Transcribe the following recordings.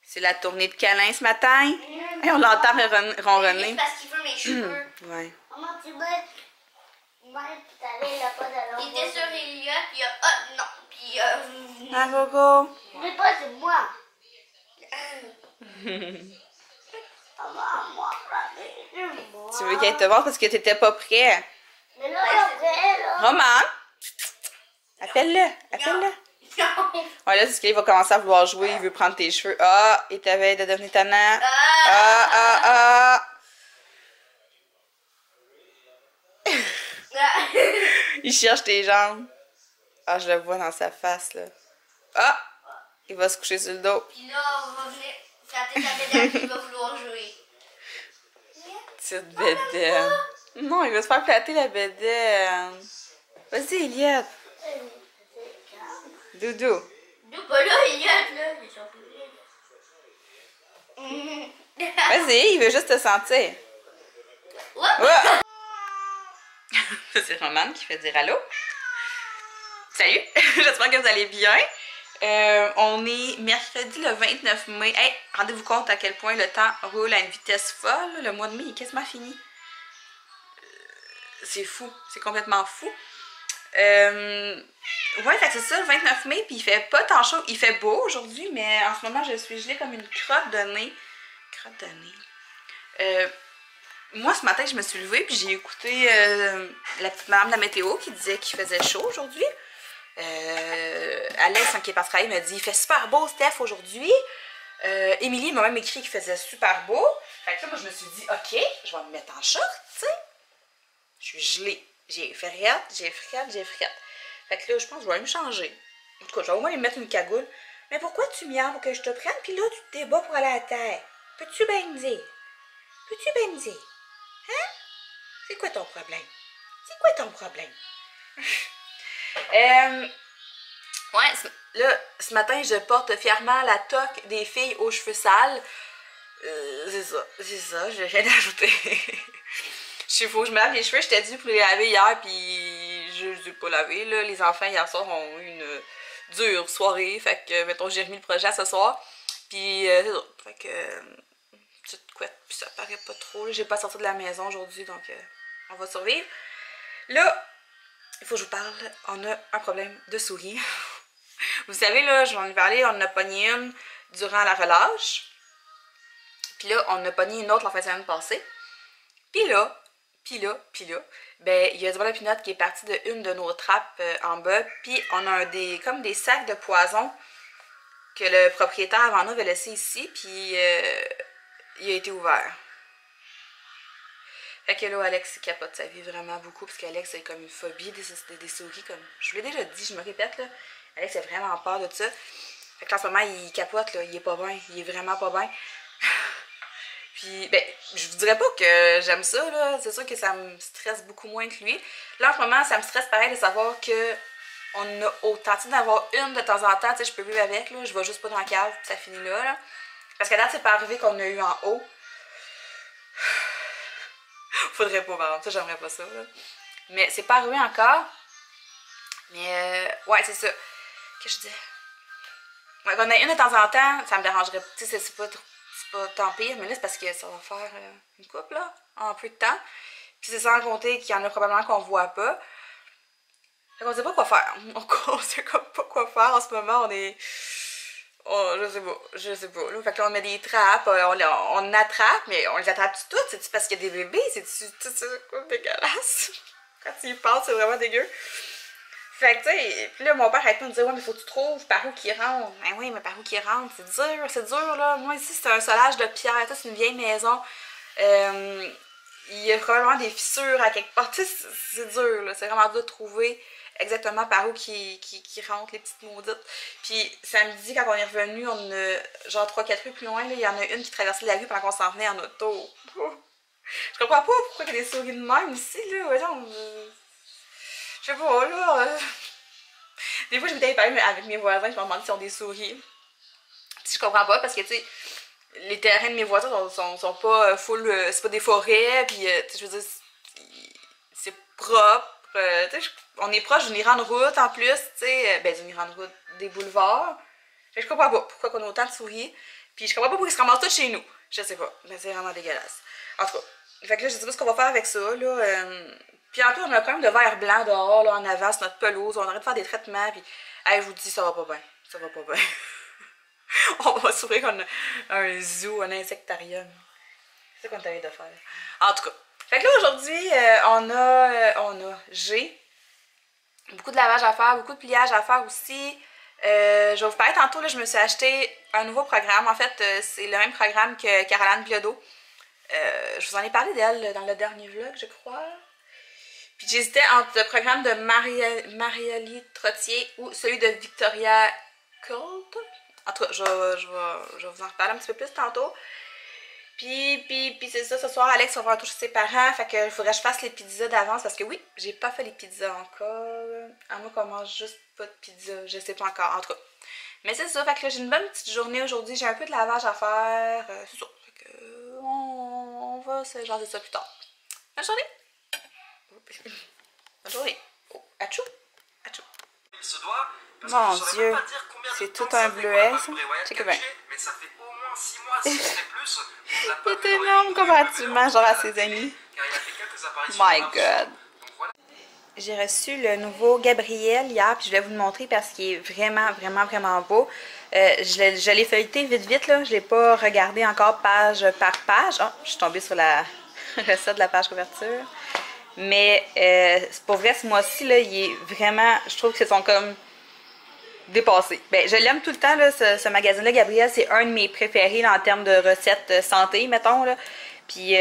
C'est la tournée de câlins ce matin. Et on l'entend ronronner. Parce qu'il veut mes cheveux. Ouais. Maman, tu veux... Moi, tout à l'heure, il a pas de Il était sur Elliot, puis non. Puis Ah, Coco. Mais pas c'est moi. Maman, moi, c'est moi. Tu veux qu'elle te voir parce que t'étais pas prêt. Mais là, après, là... Roman! Appelle-le, appelle-le. Ouais, là, c'est ce qu'il va commencer à vouloir jouer, il veut prendre tes cheveux. Ah, il t'avait de devenir tannant. Ah. Il cherche tes jambes. Ah, je le vois dans sa face, là. Ah! Il va se coucher sur le dos. Puis là, on va venir flatter sa bédaine, puis il va vouloir jouer. Petite bédaine. Non, il va se faire flatter la bédaine. Vas-y, Eliott. Doudou. Nous, pas là, Elliot, là. Ils sont plus Vas-y, il veut juste te sentir. Ouais. C'est Romane qui fait dire allô. Salut, j'espère que vous allez bien. On est mercredi le 29 mai. Hey, rendez-vous compte à quel point le temps roule à une vitesse folle. Le mois de mai est quasiment fini. C'est fou, c'est complètement fou. Ouais, c'est ça, le 29 mai, puis il fait pas tant chaud. Il fait beau aujourd'hui, mais en ce moment, je suis gelée comme une crotte de nez. Crotte de nez. Moi, ce matin, je me suis levée, puis j'ai écouté la petite madame de la météo qui disait qu'il faisait chaud aujourd'hui. Alex, qui est parti travailler, m'a dit « Il fait super beau, Steph, aujourd'hui. » Émilie m'a même écrit qu'il faisait super beau. Fait que là, moi, je me suis dit « Ok, je vais me mettre en short, tu sais. » Je suis gelée. J'ai frette. Fait que là, je pense que je vais me changer. En tout cas, je vais au moins me mettre une cagoule. Mais pourquoi tu m'y pour que je te prenne, puis là, tu te débats pour aller à la terre? Peux-tu bien me dire? Hein? C'est quoi ton problème? Ouais, là, ce matin, je porte fièrement la toque des filles aux cheveux sales. C'est ça, j'ai rien ajouté. Faut que je me lave les cheveux, j'étais due pour les laver hier, puis je les ai pas lavés, là. Les enfants, hier soir, ont eu une dure soirée, fait que, mettons, j'ai remis le projet à ce soir, puis c'est ça, fait que, petite couette, puis ça paraît pas trop, j'ai pas sorti de la maison aujourd'hui, donc on va survivre. Là, il faut que je vous parle, on a un problème de souris. Vous savez, là, j'en ai parlé, on en a pogné une durant la relâche, puis là, on en a pogné une autre la fin de semaine passée, puis là, ben, il y a du bon pinot qui est parti de une de nos trappes en bas, puis on a comme des sacs de poison que le propriétaire avant nous avait laissé ici, puis il a été ouvert. Fait que là, Alex capote sa vie vraiment beaucoup, parce qu'Alex a comme une phobie des souris, comme je vous l'ai déjà dit, je me répète, là, Alex a vraiment peur de ça. Fait que là, en ce moment, il capote, là, il est pas bien, il est vraiment pas bien. Puis, ben, je vous dirais pas que j'aime ça, là. C'est sûr que ça me stresse beaucoup moins que lui. Là, en ce moment, ça me stresse pareil de savoir que on a autant d'avoir une de temps en temps, tu sais, je peux vivre avec, là. Je vais juste pas dans la cave, puis ça finit là, là. Parce qu'à date, c'est pas arrivé qu'on a eu en haut. Faudrait pas, par exemple, ça, j'aimerais pas ça, là. Mais c'est pas arrivé encore. Mais, ouais, c'est ça. Qu'est-ce que je dis? Ouais, qu'on a une de temps en temps, ça me dérangerait. Tu sais, c'est pas trop. C'est pas tant pire, mais là, c'est parce que ça va faire une couple, là, en peu de temps. Puis c'est sans compter qu'il y en a probablement qu'on voit pas. Fait qu'on sait pas quoi faire. On sait comme pas quoi faire en ce moment. On est... Oh, je sais pas. Là, fait que là, on met des trappes, on attrape, mais on les attrape toutes. C'est-tu parce qu'il y a des bébés? C'est-tu dégueulasse? Quand tu y penses, c'est vraiment dégueu. Fait que, tu sais, puis là, mon père arrête pas de me dire « Ouais, mais faut que tu trouves par où qu'il rentre. » Ben oui, mais par où qu'il rentre? C'est dur, là. Moi, ici, c'est un solage de pierre. Ça, c'est une vieille maison. Il y a probablement des fissures à quelque part. Tu sais, c'est dur, là. C'est vraiment dur de trouver exactement par où qui rentrent, les petites maudites. Puis, samedi, quand on est revenu, on a, genre 3-4 rues plus loin, là, il y en a une qui traversait la rue pendant qu'on s'en venait en auto. Je comprends pas pourquoi il y a des souris de même ici, là. Je sais pas, là. Des fois, je m'étais parlé avec mes voisins, je me demandais s'ils ont des souris. Puis je comprends pas parce que, tu sais, les terrains de mes voisins sont pas full. C'est pas des forêts, puis, tu sais, je veux dire, c'est propre. Tu sais, on est proche d'une grande route en plus, tu sais, ben d'une grande route, des boulevards. Fait que je comprends pas pourquoi on a autant de souris. Puis je comprends pas pourquoi ils se ramassent tous chez nous. Je sais pas, mais c'est vraiment dégueulasse. En tout cas, fait que là, je sais pas ce qu'on va faire avec ça, là. Puis en tout, on a quand même de verre blanc dehors, là, en avant, sur notre pelouse. On arrête de faire des traitements, puis, hey, je vous dis, ça va pas bien. Ça va pas bien. On va s'ouvrir comme un zoo, un insectarium. C'est ça qu'on t'avait de faire. En tout cas. Fait que là, aujourd'hui, j'ai beaucoup de lavage à faire, beaucoup de pliage à faire aussi. Je vais vous parler tantôt, là, je me suis acheté un nouveau programme. En fait, c'est le même programme que Caroline Bilodeau. Je vous en ai parlé d'elle dans le dernier vlog, je crois. Puis j'hésitais entre le programme de Marie-Alie Trottier ou celui de Victoria Colt. En tout cas, je vais vous en reparler un petit peu plus tantôt. Puis c'est ça, ce soir, Alex va voir toucher ses parents. Fait que il faudrait que je fasse les pizzas d'avance parce que oui, j'ai pas fait les pizzas encore. À moins qu'on mange juste pas de pizza, je sais pas encore. En tout cas. Mais c'est ça, fait que là, j'ai une bonne petite journée aujourd'hui. J'ai un peu de lavage à faire. C'est ça. Fait que on va se jaser ça plus tard. Bonne journée! Bonne journée! Oh, atchou! Atchou! Mon Dieu! C'est tout un bleuet, ça. Check bien. Il est énorme comparativement genre à ses amis. My God! J'ai reçu le nouveau Gabriel hier, puis je vais vous le montrer parce qu'il est vraiment, vraiment, vraiment beau. Je l'ai feuilleté vite, vite, là. Je ne l'ai pas regardé encore page par page. Oh, je suis tombée sur la recette de la page couverture. Mais pour vrai, ce mois-ci, là, il est vraiment... Je trouve que c'est son comme... dépassé. Ben, je l'aime tout le temps, là, ce magazine-là, Gabriel. C'est un de mes préférés là, en termes de recettes santé, mettons. Là. Puis,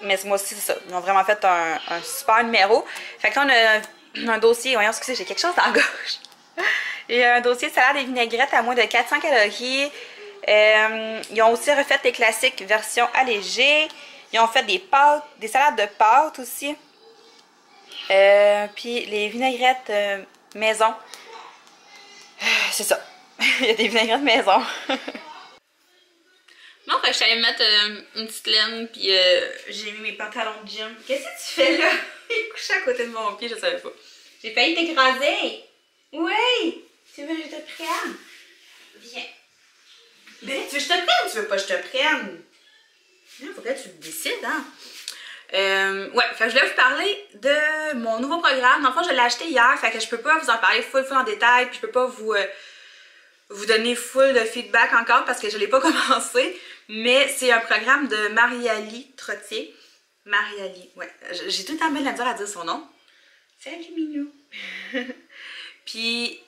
mais ce mois-ci, c'est ça. Ils ont vraiment fait un super numéro. Fait que là, on a un dossier. Voyons, excusez, j'ai quelque chose dans la gauche. Il y a un dossier de salade et vinaigrette à moins de 400 calories. Ils ont aussi refait les classiques version allégée. Ils ont fait des pâtes, des salades de pâtes aussi. Puis les vinaigrettes maison. C'est ça. Il y a des vinaigrettes maison. Bon, fait que je suis allée me mettre une petite laine, puis j'ai mis mes pantalons de gym. Qu'est-ce que tu fais là? Il est couché à côté de mon pied, je savais pas. J'ai failli t'écraser. Oui! Tu veux que je te prenne? Viens. Ben, tu veux que je te prenne ou tu veux pas que je te prenne? Il faudrait que tu te décides, hein? Ouais, fait que je voulais vous parler de mon nouveau programme. Dans le fond, je l'ai acheté hier, fait que je peux pas vous en parler full en détail, puis je peux pas vous donner full de feedback encore parce que je l'ai pas commencé. Mais c'est un programme de Marie-Alie Trottier. Marie-Alie, ouais. J'ai tout le temps bien de la misère à dire son nom. Salut Minou! Puis,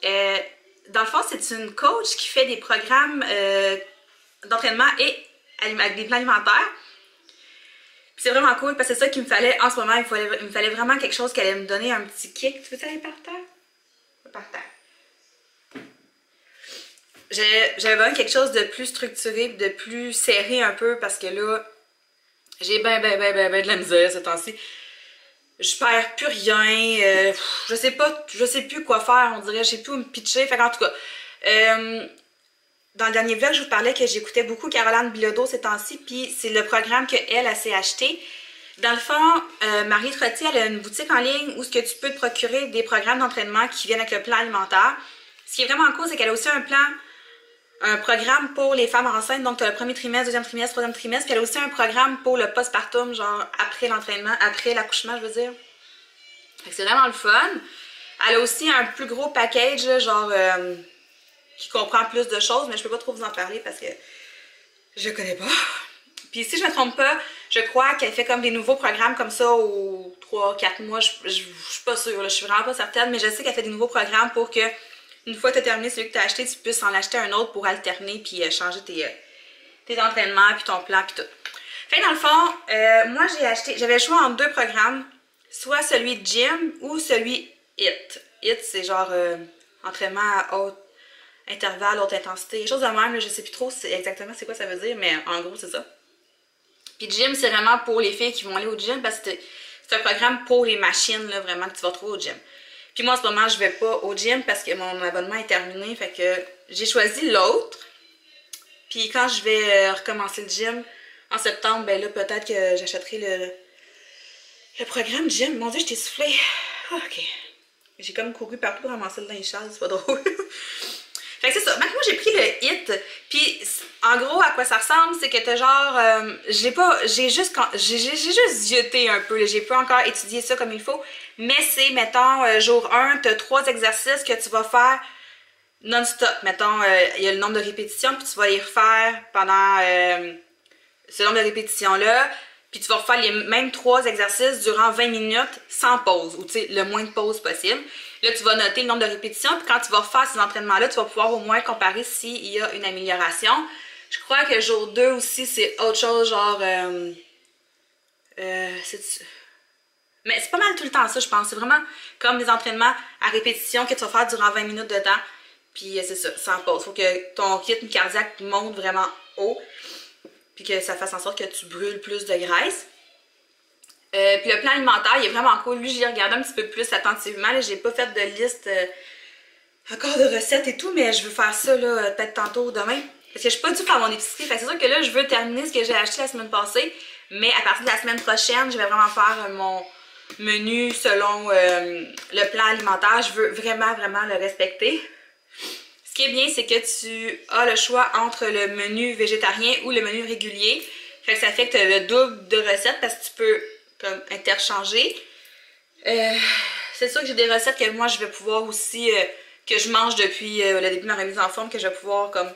dans le fond, c'est une coach qui fait des programmes d'entraînement et avec des plans alimentaires. C'est vraiment cool parce que c'est ça qu'il me fallait en ce moment. Il me fallait vraiment quelque chose qui allait me donner un petit kick. Tu veux aller par terre? Par terre. J'avais besoin de quelque chose de plus structuré, de plus serré un peu parce que là, j'ai ben de la misère ce temps-ci. Je perds plus rien. Je sais plus quoi faire, on dirait. Je sais plus où me pitcher. Fait qu'en tout cas, dans le dernier vlog, je vous parlais que j'écoutais beaucoup Caroline Bilodeau ces temps-ci, puis c'est le programme qu'elle s'est acheté. Dans le fond, Marie Trottier, elle a une boutique en ligne où ce que tu peux te procurer des programmes d'entraînement qui viennent avec le plan alimentaire. Ce qui est vraiment cool, c'est qu'elle a aussi un programme pour les femmes enceintes, donc tu as le premier trimestre, deuxième trimestre, troisième trimestre, puis elle a aussi un programme pour le postpartum, genre après l'entraînement, après l'accouchement, je veux dire. C'est vraiment le fun. Elle a aussi un plus gros package, là, genre... qui comprend plus de choses, mais je peux pas trop vous en parler parce que je connais pas. Puis si je me trompe pas, je crois qu'elle fait comme des nouveaux programmes comme ça aux 3-4 mois, je suis pas sûre, là, je suis vraiment pas certaine, mais je sais qu'elle fait des nouveaux programmes pour que une fois que tu as terminé celui que tu as acheté, tu puisses en acheter un autre pour alterner puis changer tes entraînements puis ton plan puis tout. Fait que dans le fond, moi j'avais le choix entre deux programmes, soit celui de gym ou celui HIIT. HIIT c'est genre entraînement à haute intervalle, haute intensité, quelque chose de même, là, je sais plus trop exactement c'est quoi ça veut dire, mais en gros c'est ça. Puis gym, c'est vraiment pour les filles qui vont aller au gym parce que c'est un programme pour les machines, là, vraiment, que tu vas trouver au gym. Puis moi, en ce moment, je vais pas au gym parce que mon abonnement est terminé, fait que j'ai choisi l'autre. Puis quand je vais recommencer le gym en septembre, ben là, peut-être que j'achèterai Le programme gym, mon Dieu, je t'ai soufflé. Ok. J'ai comme couru partout pour ramasser le linge sale, c'est pas drôle. Fait que c'est ça. Maintenant, j'ai pris le HIIT. Puis, en gros, à quoi ça ressemble, c'est que t'as genre... j'ai juste zioté un peu. J'ai pas encore étudié ça comme il faut. Mais c'est, mettons, jour 1, t'as 3 exercices que tu vas faire non-stop. Mettons, il y a le nombre de répétitions, puis tu vas les refaire pendant ce nombre de répétitions-là. Puis tu vas refaire les mêmes 3 exercices durant 20 minutes sans pause, ou tu sais, le moins de pause possible. Là, tu vas noter le nombre de répétitions, puis quand tu vas refaire ces entraînements-là, tu vas pouvoir au moins comparer s'il y a une amélioration. Je crois que jour 2 aussi, c'est autre chose, genre... mais c'est pas mal tout le temps ça, je pense. C'est vraiment comme des entraînements à répétition que tu vas faire durant 20 minutes de temps. Puis c'est ça, sans pause. Faut que ton rythme cardiaque monte vraiment haut. Puis que ça fasse en sorte que tu brûles plus de graisse. Puis le plan alimentaire, il est vraiment cool. Lui, j'y regardé un petit peu plus attentivement. J'ai pas fait de liste encore de recettes et tout, mais je veux faire ça là peut-être tantôt demain. Parce que je suis pas due faire mon épicerie. Fait que c'est sûr que là, je veux terminer ce que j'ai acheté la semaine passée. Mais à partir de la semaine prochaine, je vais vraiment faire mon menu selon le plan alimentaire. Je veux vraiment le respecter. Ce qui est bien, c'est que tu as le choix entre le menu végétarien ou le menu régulier. Fait que ça fait que tu as le double de recettes parce que tu peux comme interchanger. C'est sûr que j'ai des recettes que moi je vais pouvoir aussi, que je mange depuis le début de ma remise en forme, que je vais pouvoir comme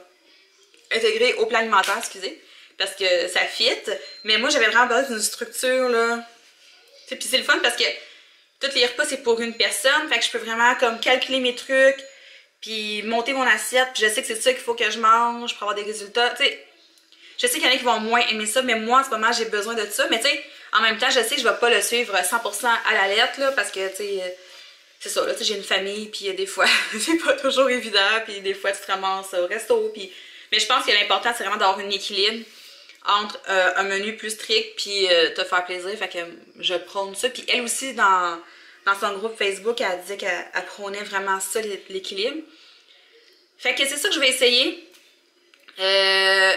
intégrer au plan alimentaire, excusez, parce que ça fit. Mais moi j'avais vraiment besoin d'une structure là. Puis c'est le fun parce que tous les repas c'est pour une personne, fait que je peux vraiment comme calculer mes trucs, puis monter mon assiette, puis je sais que c'est ça qu'il faut que je mange pour avoir des résultats. Tu sais, je sais qu'il y en a qui vont moins aimer ça, mais moi en ce moment j'ai besoin de ça. Mais tu sais, en même temps, je sais que je vais pas le suivre 100% à la lettre là, parce que tu sais, c'est ça, là, tu sais, j'ai une famille, puis des fois c'est pas toujours évident, puis des fois tu te ramasses au resto, puis... Mais je pense que l'important c'est vraiment d'avoir un équilibre entre un menu plus strict, puis te faire plaisir, fait que je prône ça. Puis elle aussi, dans son groupe Facebook, elle disait qu'elle prônait vraiment ça, l'équilibre. Fait que c'est ça que je vais essayer.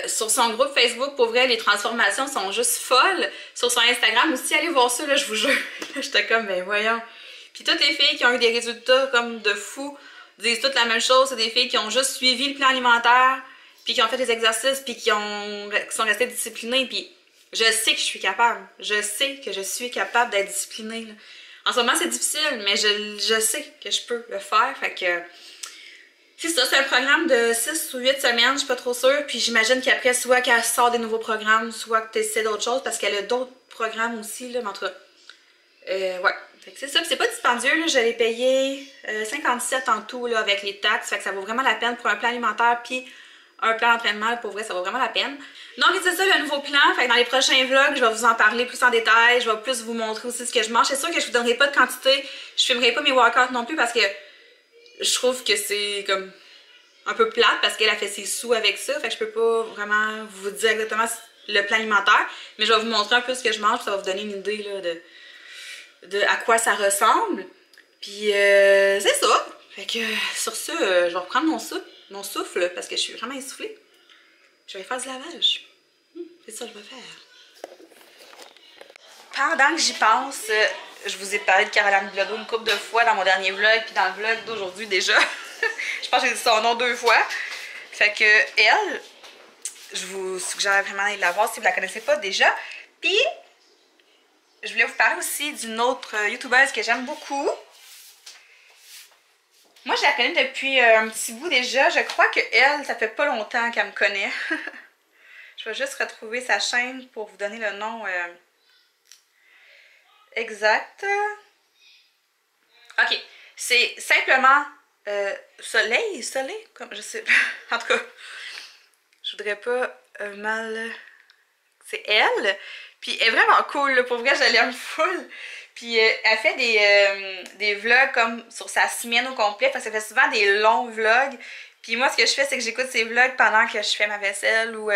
Sur son groupe Facebook, pour vrai, les transformations sont juste folles. Sur son Instagram aussi, allez voir ça, là, je vous jure. J'étais comme, ben voyons. Puis toutes les filles qui ont eu des résultats comme de fou disent toutes la même chose. C'est des filles qui ont juste suivi le plan alimentaire, puis qui ont fait des exercices, puis qui sont restées disciplinées. Puis je sais que je suis capable. Je sais que je suis capable d'être disciplinée, là. En ce moment, c'est difficile, mais je sais que je peux le faire. Fait que c'est ça, c'est un programme de 6 ou 8 semaines, je suis pas trop sûre. Puis j'imagine qu'après, soit qu'elle sort des nouveaux programmes, soit que tu essaies d'autres choses, parce qu'elle a d'autres programmes aussi, là, mais en tout cas. Ouais, fait que c'est ça. Puis c'est pas dispendieux, là, je l'ai payé 57 en tout, là, avec les taxes. Fait que ça vaut vraiment la peine pour un plan alimentaire, puis un plan d'entraînement, pour vrai, ça vaut vraiment la peine. Donc c'est ça le nouveau plan. Fait que dans les prochains vlogs, je vais vous en parler plus en détail. Je vais plus vous montrer aussi ce que je mange. C'est sûr que je vous donnerai pas de quantité. Je filmerai pas mes workouts non plus parce que je trouve que c'est comme un peu plate parce qu'elle a fait ses sous avec ça. Fait que je peux pas vraiment vous dire exactement le plan alimentaire. Mais je vais vous montrer un peu ce que je mange. Ça va vous donner une idée là, de à quoi ça ressemble. Puis c'est ça. Fait que sur ça, je vais reprendre mon souffle parce que je suis vraiment essoufflée. Je vais faire du lavage. C'est ça que je vais faire. Pendant que j'y pense, je vous ai parlé de Caroline Bilodeau une couple de fois dans mon dernier vlog, puis dans le vlog d'aujourd'hui déjà. Je pense que j'ai dit son nom 2 fois. Fait que elle, je vous suggère vraiment d'aller la voir si vous la connaissez pas déjà. Puis, je voulais vous parler aussi d'une autre youtubeuse que j'aime beaucoup. Moi, je la connais depuis un petit bout déjà. Je crois que elle, ça fait pas longtemps qu'elle me connaît. Je vais juste retrouver sa chaîne pour vous donner le nom exact. Ok, c'est simplement Soleil, comme je sais pas. En tout cas, je voudrais pas mal. C'est elle. Puis elle est vraiment cool, là. Pour vrai, je l'aime full. Puis elle fait des vlogs comme sur sa semaine au complet, parce qu'elle fait souvent des longs vlogs. Puis moi, ce que je fais, c'est que j'écoute ses vlogs pendant que je fais ma vaisselle ou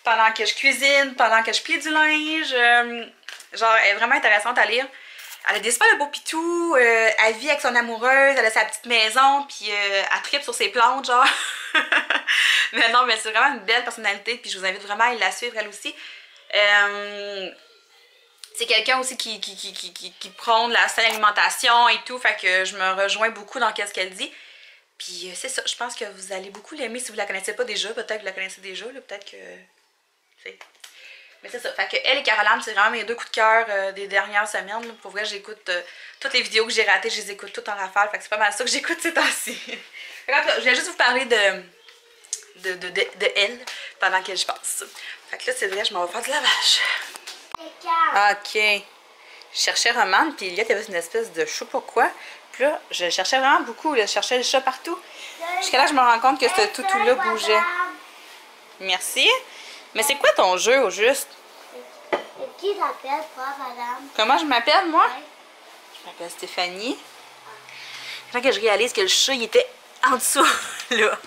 pendant que je cuisine, pendant que je plie du linge. Genre, elle est vraiment intéressante à lire. Elle a des super beaux pitous, elle vit avec son amoureuse, elle a sa petite maison, puis elle tripe sur ses plantes, genre. Mais non, mais c'est vraiment une belle personnalité, puis je vous invite vraiment à la suivre, elle aussi. c'est quelqu'un aussi qui prône la saine alimentation et tout, fait que je me rejoins beaucoup dans ce qu'elle dit. Puis c'est ça, je pense que vous allez beaucoup l'aimer si vous la connaissez pas déjà, peut-être que vous la connaissez déjà, peut-être que... T'sais. Mais c'est ça, fait que elle et Caroline, c'est vraiment mes deux coups de cœur des dernières semaines. Là. Pour vrai, j'écoute toutes les vidéos que j'ai ratées, je les écoute toutes en rafale, fait que c'est pas mal ça que j'écoute ces temps-ci. Je voulais juste vous parler de elle pendant que je passe. Fait que là, c'est vrai, je m'en vais faire du lavage. Ok. Je cherchais Romane, puis il y avait une espèce de je sais pas quoi. Puis là, je cherchais vraiment beaucoup, là. Je cherchais le chat partout. Jusqu'à là, je me rends compte que ce toutou-là bougeait. Merci. Mais c'est quoi ton jeu, au juste? Qui t'appelle, toi, madame? Comment je m'appelle, moi? Ouais. Je m'appelle Stéphanie. Quand que je réalise que le chat, il était en dessous, là.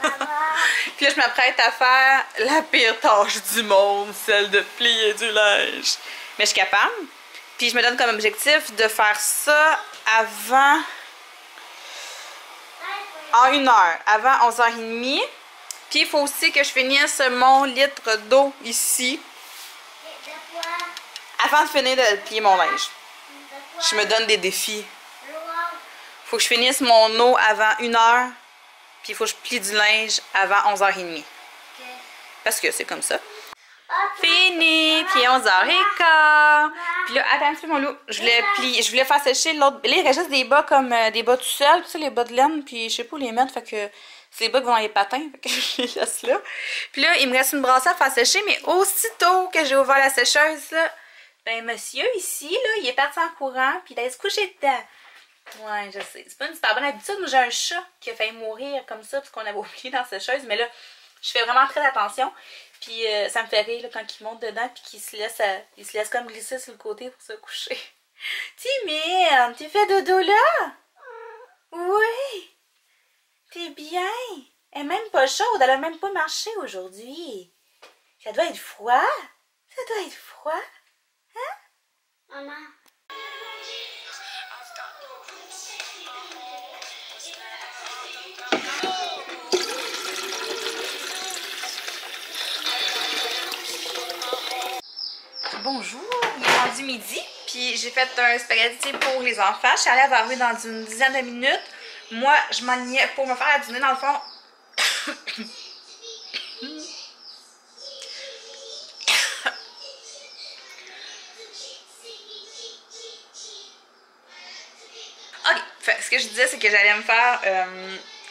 Puis là, je m'apprête à faire la pire tâche du monde, celle de plier du linge. Mais je suis capable. Puis je me donne comme objectif de faire ça avant... en 1 heure, avant 11h30. Puis il faut aussi que je finisse mon litre d'eau ici. Avant de finir de plier mon linge. Je me donne des défis. Faut que je finisse mon eau avant 1 heure. Puis il faut que je plie du linge avant 11h30. Parce que c'est comme ça. Fini! Puis 11h15. Puis là, attends un petit peu, mon loup. Je voulais faire sécher l'autre. Là, il reste juste des bas comme des bas tout seuls. Tu sais, les bas de laine. Puis je sais pas où les mettre. Fait que c'est les bas qui vont dans les patins. Fait que je les laisse là. Puis là, il me reste une brassière à faire sécher. Mais aussitôt que j'ai ouvert la sécheuse, là, ben, monsieur ici, là, il est parti en courant. Puis il allait se coucher dedans. Ouais, je sais. C'est pas une super bonne habitude. Moi, j'ai un chat qui a failli mourir comme ça. Parce qu'on avait oublié dans la sécheuse. Mais là, je fais vraiment très attention. Puis ça me fait rire là, quand il monte dedans puis qu'il se laisse comme glisser sur le côté pour se coucher. Timide, tu fais dodo là? Oui. T'es bien. Elle est même pas chaude, elle a même pas marché aujourd'hui. Ça doit être froid. Ça doit être froid. Hein? Maman. Bonjour, il est rendu midi, puis j'ai fait un spaghetti pour les enfants. Je suis allée à arriver dans une dizaine de minutes. Moi, je m'enlignais pour me faire à dîner dans le fond. Ok, fait, ce que je disais, c'est que j'allais me faire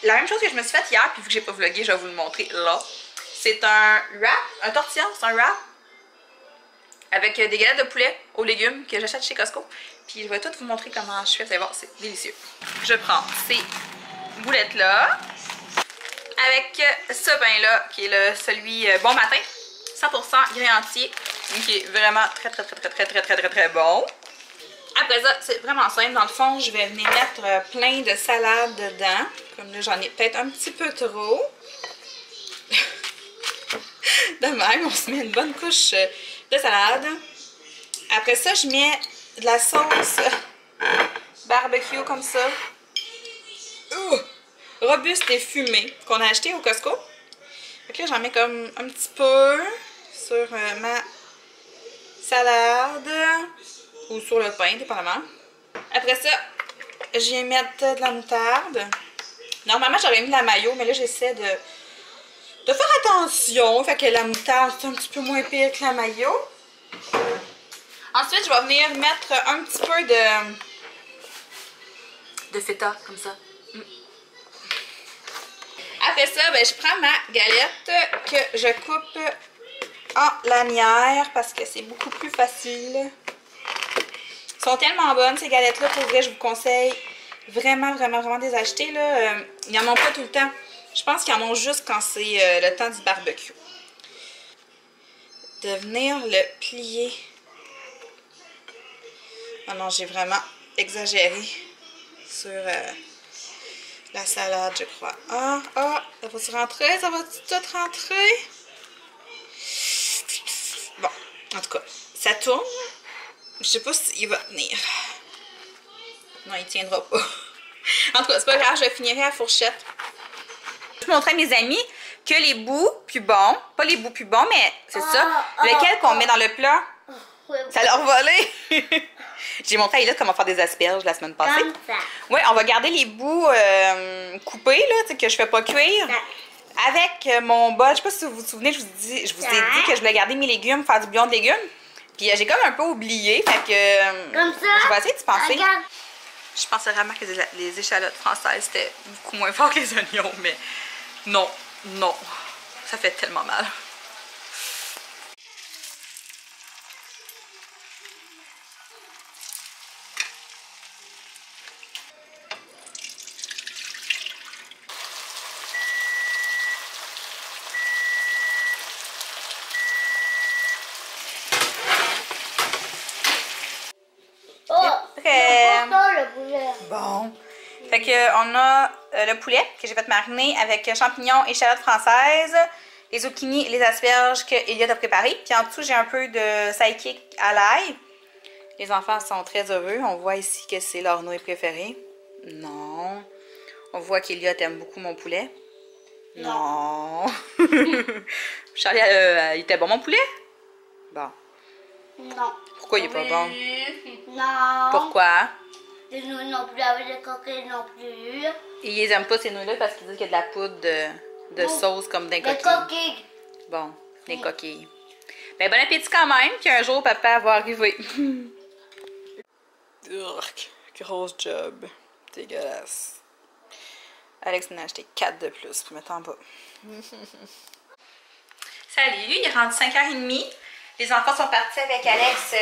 la même chose que je me suis faite hier, puis vu que j'ai pas vlogué, je vais vous le montrer là. C'est un wrap, un tortilla, c'est un wrap. Avec des galettes de poulet aux légumes que j'achète chez Costco. Puis je vais tout vous montrer comment je fais. Vous allez voir, c'est délicieux. Je prends ces boulettes-là. Avec ce pain-là, qui est celui Bon Matin. 100% grain entier. Qui est vraiment très bon. Après ça, c'est vraiment simple. Dans le fond, je vais venir mettre plein de salade dedans. Comme là, j'en ai peut-être un petit peu trop. De même, on se met une bonne couche de salade. Après ça, je mets de la sauce barbecue comme ça. Robuste et fumée qu'on a acheté au Costco. Fait que là, j'en mets comme un petit peu sur ma salade ou sur le pain, dépendamment. Après ça, je viens mettre de la moutarde. Normalement, j'aurais mis de la mayo, mais là, j'essaie de faire attention. Fait que la moutarde, c'est un petit peu moins pire que la mayo. Ensuite, je vais venir mettre un petit peu de feta, comme ça. Après ça, ben, je prends ma galette que je coupe en lanières parce que c'est beaucoup plus facile. Elles sont tellement bonnes, ces galettes-là. Pour vrai, je vous conseille vraiment de les acheter. Là. Ils n'en ont pas tout le temps. Je pense qu'ils en ont juste quand c'est le temps du barbecue. De venir le plier. Oh non, j'ai vraiment exagéré sur la salade, je crois. Ah, ça va-tu rentrer? Ça va-tu tout rentrer? Bon, en tout cas, ça tourne. Je sais pas s'il va tenir. Non, il tiendra pas. En tout cas, c'est pas grave, je finirai à la fourchette. Je montrer à mes amis que les bouts plus bons, pas les bouts plus bons, mais c'est ça, lequel qu'on met dans le plat, Ouais, Ça l'a envolé! J'ai montré à Elliot comment faire des asperges la semaine passée. comme ça. Oui, on va garder les bouts coupés, là, tu sais, que je fais pas cuire. Ça. Avec mon bol, je sais pas si vous vous souvenez, je vous ai dit que je voulais garder mes légumes, faire du bouillon de légumes. Puis j'ai comme un peu oublié, fait que Comme ça. je vais essayer de penser. Regarde. Je pensais vraiment que les échalotes françaises c'était beaucoup moins fort que les oignons, mais non, non, ça fait tellement mal. Oh, Prêt. le poulet. Bon. Fait que on a le poulet que j'ai fait mariner avec champignons, échalotes françaises, les zucchini et les asperges que Elliot a préparées. Puis en dessous, j'ai un peu de sidekick à l'ail. Les enfants sont très heureux. On voit ici que c'est leur nouille préférée. Non. On voit qu'Elliot aime beaucoup mon poulet. Non. Charlie, il était bon mon poulet? Bon. Non. Pourquoi il est pas bon? Non. Pourquoi? Les nouilles non plus, avec les coquilles non plus. Et ils aiment pas ces nouilles-là parce qu'ils disent qu'il y a de la poudre de sauce comme d'un Les coquille. coquilles. Bon, des coquilles. Ben, bon appétit quand même, qu'un jour papa va arriver. Urk, grosse job. Dégueulasse. Alex m'en a acheté 4 de plus pour mettre en bas. Salut, il est rendu 5h30. Les enfants sont partis avec Alex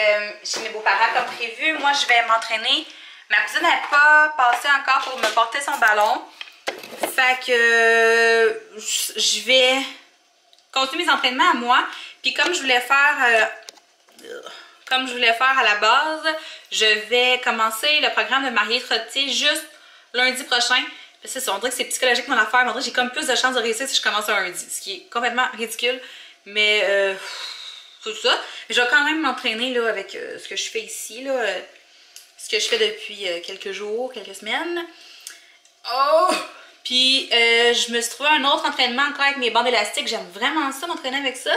chez mes beaux-parents comme prévu. Moi, je vais m'entraîner. Ma cousine n'a pas passé encore pour me porter son ballon. Fait que je vais continuer mes entraînements à moi. Puis comme je voulais faire à la base, je vais commencer le programme de Mariée Trottier juste lundi prochain. Parce que on dirait que c'est psychologique mon affaire. On dirait que j'ai comme plus de chances de réussir si je commence un lundi. Ce qui est complètement ridicule. Mais tout ça. Mais je vais quand même m'entraîner là avec ce que je fais ici. Là, ce que je fais depuis quelques jours, quelques semaines. Oh! Puis je me suis trouvé un autre entraînement encore avec mes bandes élastiques. J'aime vraiment ça, m'entraîner avec ça.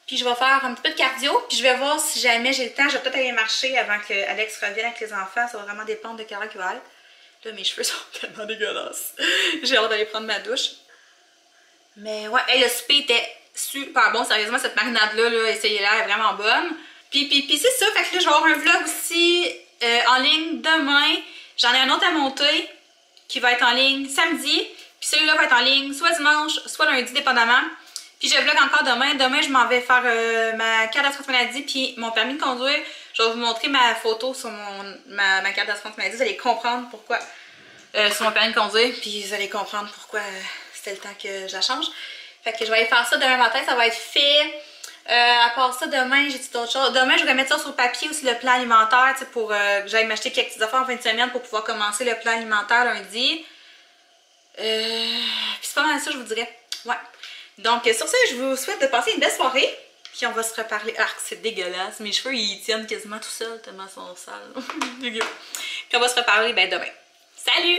Puis je vais faire un petit peu de cardio. Puis je vais voir si jamais j'ai le temps. Je vais peut-être aller marcher avant que Alex revienne avec les enfants. Ça va vraiment dépendre de quelle heure il va être. Là, mes cheveux sont tellement dégueulasses. J'ai hâte d'aller prendre ma douche. Mais ouais, hey, le souper était super bon. Sérieusement, cette marinade-là, là, essayez-la, elle est vraiment bonne. Puis c'est ça. Fait que là, je vais avoir un vlog aussi en ligne demain. J'en ai un autre à monter qui va être en ligne samedi. Puis celui-là va être en ligne soit dimanche, soit lundi, dépendamment. Puis je vlog encore demain. Demain, je m'en vais faire ma carte d'assurance maladie puis mon permis de conduire. Je vais vous montrer ma photo sur ma carte d'assurance maladie. Vous allez comprendre pourquoi sur mon permis de conduire. Puis vous allez comprendre pourquoi c'était le temps que je la change. Fait que je vais aller faire ça demain matin. Ça va être fait. À part ça, demain, j'ai dit d'autres choses. Demain, je vais mettre ça sur le papier aussi, le plan alimentaire, tu sais, pour que j'aille m'acheter quelques petites affaires en fin de semaine pour pouvoir commencer le plan alimentaire lundi. Puis c'est pas mal ça, je vous dirais. Ouais. Donc, sur ce, je vous souhaite de passer une belle soirée. Puis on va se reparler. Ah, c'est dégueulasse. Mes cheveux, ils tiennent quasiment tout seuls tellement ils sont sales. Puis on va se reparler demain. Salut!